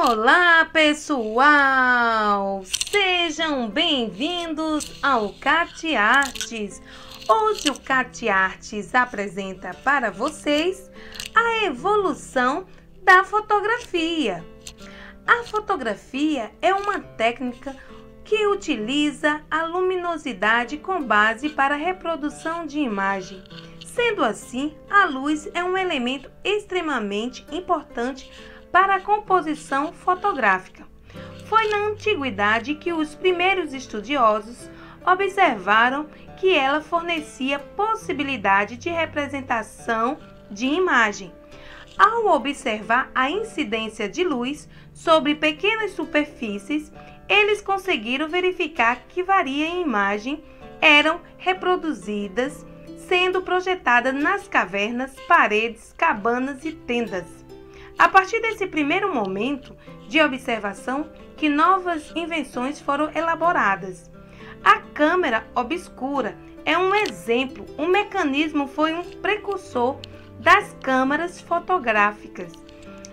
Olá, pessoal! Sejam bem-vindos ao CAT Artes. Hoje o CAT Artes apresenta para vocês a evolução da fotografia. A fotografia é uma técnica que utiliza a luminosidade com base para a reprodução de imagem. Sendo assim, a luz é um elemento extremamente importante para a composição fotográfica. Foi na antiguidade que os primeiros estudiosos observaram que ela fornecia possibilidade de representação de imagem. Ao observar a incidência de luz sobre pequenas superfícies, eles conseguiram verificar que várias imagens eram reproduzidas, sendo projetadas nas cavernas, paredes, cabanas e tendas. A partir desse primeiro momento de observação que novas invenções foram elaboradas. A câmera obscura é um exemplo. O mecanismo foi um precursor das câmeras fotográficas.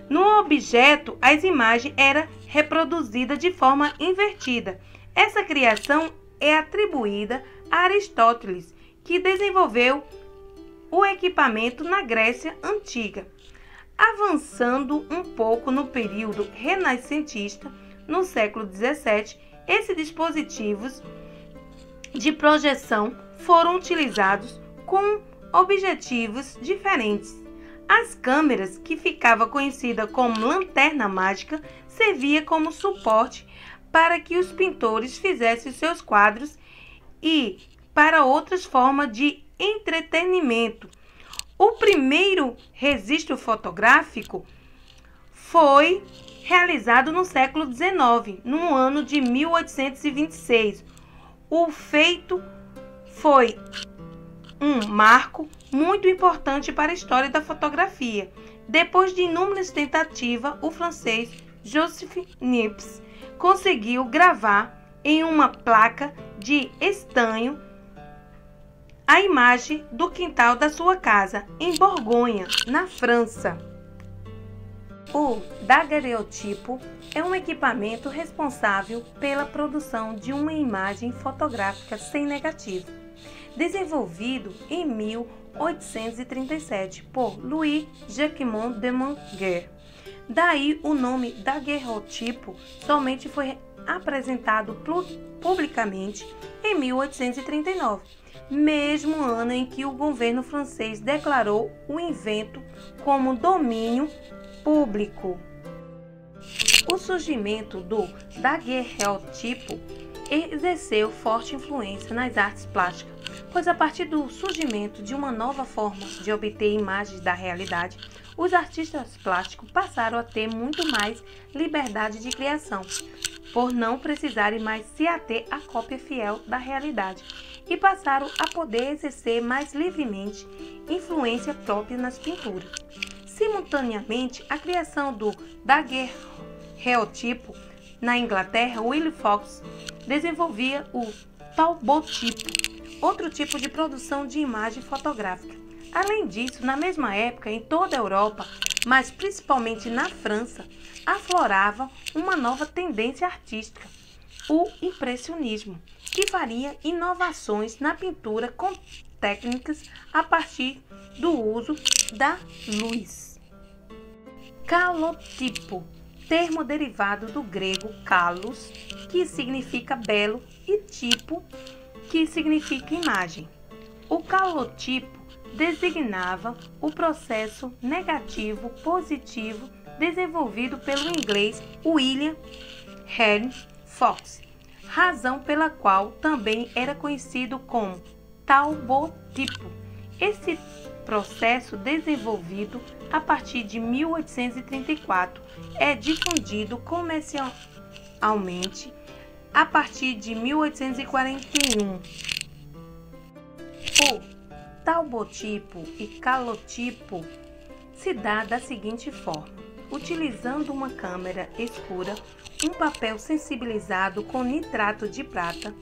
No objeto, as imagens eram reproduzidas de forma invertida. Essa criação é atribuída a Aristóteles, que desenvolveu o equipamento na Grécia Antiga. Avançando um pouco no período renascentista, no século XVII, esses dispositivos de projeção foram utilizados com objetivos diferentes. As câmeras, que ficava conhecida como lanterna mágica, servia como suporte para que os pintores fizessem seus quadros e para outras formas de entretenimento. O primeiro registro fotográfico foi realizado no século XIX, no ano de 1826. O feito foi um marco muito importante para a história da fotografia. Depois de inúmeras tentativas, o francês Joseph Niepce conseguiu gravar em uma placa de estanho a imagem do quintal da sua casa, em Borgonha, na França. O daguerreotipo é um equipamento responsável pela produção de uma imagem fotográfica sem negativo, desenvolvido em 1837 por Louis Jacquemont de Mongerer. Daí o nome daguerreotipo somente foi apresentado publicamente em 1839. Mesmo ano em que o governo francês declarou o invento como domínio público. O surgimento do daguerreotipo exerceu forte influência nas artes plásticas, pois a partir do surgimento de uma nova forma de obter imagens da realidade, os artistas plásticos passaram a ter muito mais liberdade de criação, por não precisarem mais se ater à cópia fiel da realidade, e passaram a poder exercer mais livremente influência própria nas pinturas. Simultaneamente, a criação do daguerreotipo na Inglaterra, William Fox desenvolvia o talbotipo, outro tipo de produção de imagem fotográfica. Além disso, na mesma época, em toda a Europa, mas principalmente na França, aflorava uma nova tendência artística, o impressionismo, que faria inovações na pintura com técnicas a partir do uso da luz. Calotipo, termo derivado do grego kalos, que significa belo, e tipo, que significa imagem. O calotipo designava o processo negativo-positivo desenvolvido pelo inglês William Henry Fox, razão pela qual também era conhecido como talbotipo. Esse processo, desenvolvido a partir de 1834, é difundido comercialmente a partir de 1841. O talbotipo e calotipo se dá da seguinte forma: utilizando uma câmera escura, um papel sensibilizado com nitrato de prata,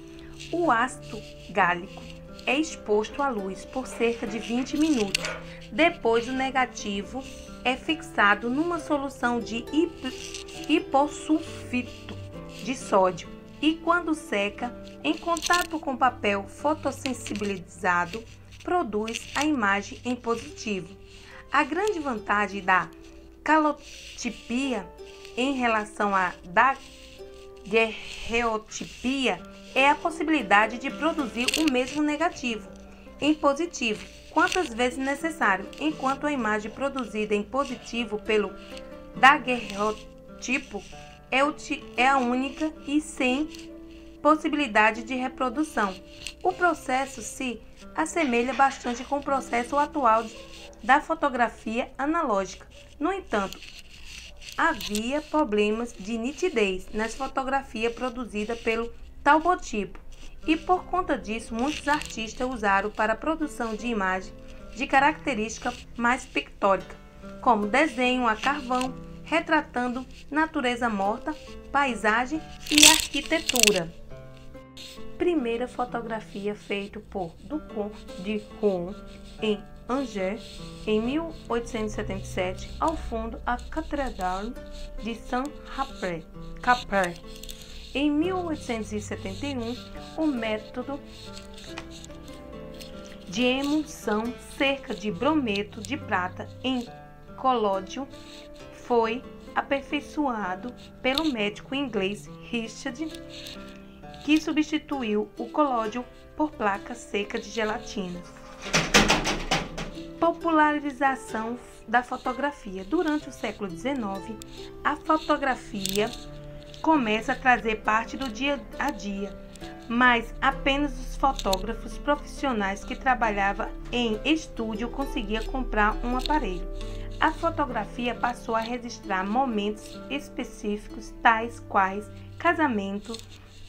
o ácido gálico é exposto à luz por cerca de 20 minutos. Depois, o negativo é fixado numa solução de hipossulfito de sódio e, quando seca, em contato com papel fotossensibilizado, produz a imagem em positivo. A grande vantagem da calotipia em relação à daguerreotipia é a possibilidade de produzir o mesmo negativo em positivo quantas vezes necessário, enquanto a imagem produzida em positivo pelo daguerreotipo é a única e sem possibilidade de reprodução. O processo se assemelha bastante com o processo atual da fotografia analógica. No entanto, havia problemas de nitidez nas fotografias produzidas pelo talbotipo e, por conta disso, muitos artistas usaram para a produção de imagem de característica mais pictórica, como desenho a carvão, retratando natureza morta, paisagem e arquitetura. Primeira fotografia feita por Duchamp de Rouen em Angers, em 1877, ao fundo a Catedral de Saint-Caprais. Em 1871, o método de emulsão cerca de brometo de prata em colódio foi aperfeiçoado pelo médico inglês Richard, que substituiu o colódio por placa seca de gelatina. Popularização da fotografia. Durante o século XIX, a fotografia começa a trazer parte do dia a dia, mas apenas os fotógrafos profissionais que trabalhavam em estúdio conseguiam comprar um aparelho. A fotografia passou a registrar momentos específicos, tais quais casamento,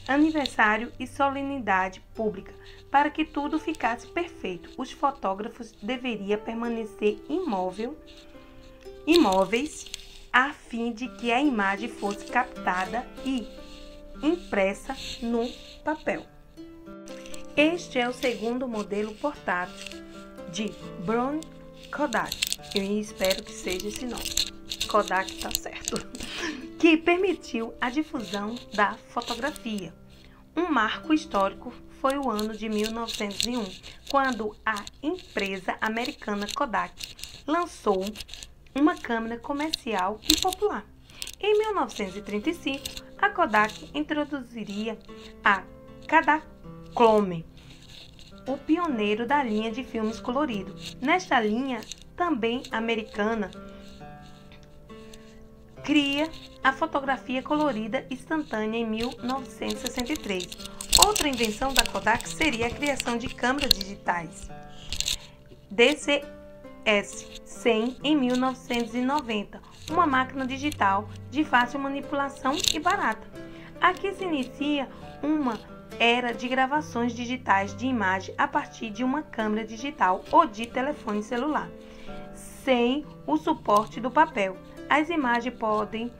aniversário e solenidade pública. Para que tudo ficasse perfeito, os fotógrafos deveriam permanecer imóveis a fim de que a imagem fosse captada e impressa no papel. Este é o segundo modelo portátil de Brown Kodak. Eu espero que seja esse nome. Kodak tá certo. Que permitiu a difusão da fotografia. Um marco histórico foi o ano de 1901, quando a empresa americana Kodak lançou uma câmera comercial e popular. Em 1935, a Kodak introduziria a Kodachrome, o pioneiro da linha de filmes coloridos. Nesta linha, também americana, cria a fotografia colorida instantânea em 1963. Outra invenção da Kodak seria a criação de câmeras digitais DCS-100 em 1990, uma máquina digital de fácil manipulação e barata. Aqui se inicia uma era de gravações digitais de imagem a partir de uma câmera digital ou de telefone celular, sem o suporte do papel. As imagens podem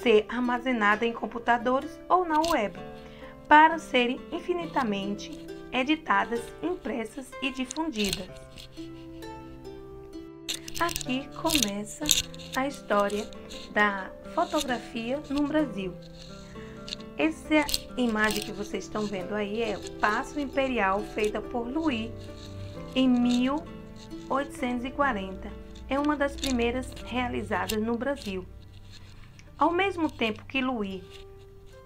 ser armazenadas em computadores ou na web, para serem infinitamente editadas, impressas e difundidas. Aqui começa a história da fotografia no Brasil. Essa imagem que vocês estão vendo aí é o Paço Imperial, feita por Louis em 1840. É uma das primeiras realizadas no Brasil. Ao mesmo tempo que Louis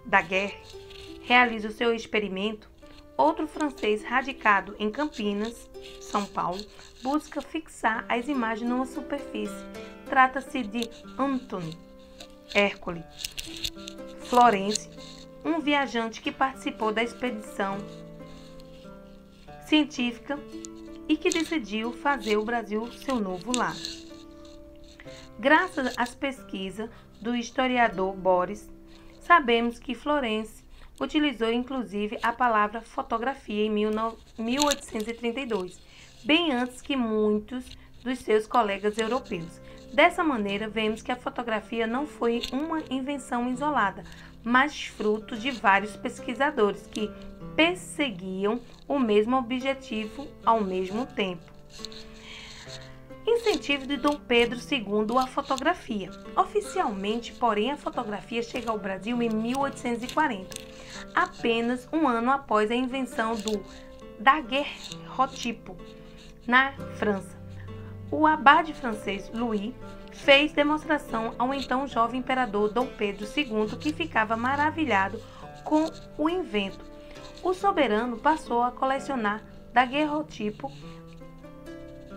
Daguerre realiza o seu experimento, outro francês radicado em Campinas, São Paulo, busca fixar as imagens numa superfície. Trata-se de Antoine Hércules Florence, um viajante que participou da expedição científica e que decidiu fazer o Brasil seu novo lar. Graças às pesquisas do historiador Boris, sabemos que Florence utilizou inclusive a palavra fotografia em 1832, bem antes que muitos dos seus colegas europeus. Dessa maneira, vemos que a fotografia não foi uma invenção isolada, mas fruto de vários pesquisadores que perseguiam o mesmo objetivo ao mesmo tempo. Em incentivo de Dom Pedro II à fotografia. Oficialmente, porém, a fotografia chega ao Brasil em 1840, apenas um ano após a invenção do daguerrotipo na França. O abade francês Louis fez demonstração ao então jovem imperador Dom Pedro II, que ficava maravilhado com o invento. O soberano passou a colecionar daguerrotipo,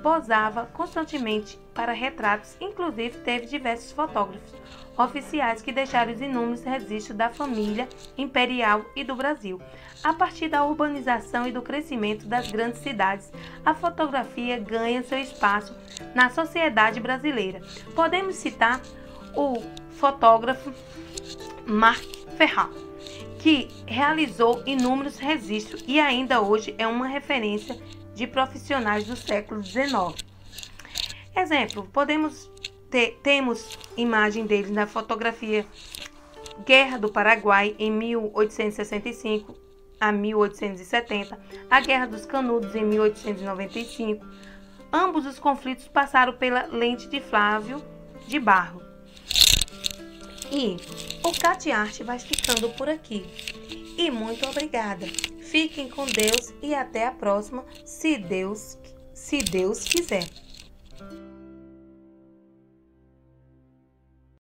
posava constantemente para retratos, inclusive teve diversos fotógrafos oficiais que deixaram os inúmeros registros da família imperial e do Brasil. A partir da urbanização e do crescimento das grandes cidades, a fotografia ganha seu espaço na sociedade brasileira. Podemos citar o fotógrafo Marc Ferrat, que realizou inúmeros registros e ainda hoje é uma referência de profissionais do século XIX. Exemplo, temos imagem dele na fotografia Guerra do Paraguai em 1865 a 1870, a Guerra dos Canudos em 1895. Ambos os conflitos passaram pela lente de Flávio de Barro. E o CatArt vai ficando por aqui. E muito obrigada. Fiquem com Deus e até a próxima, se Deus quiser.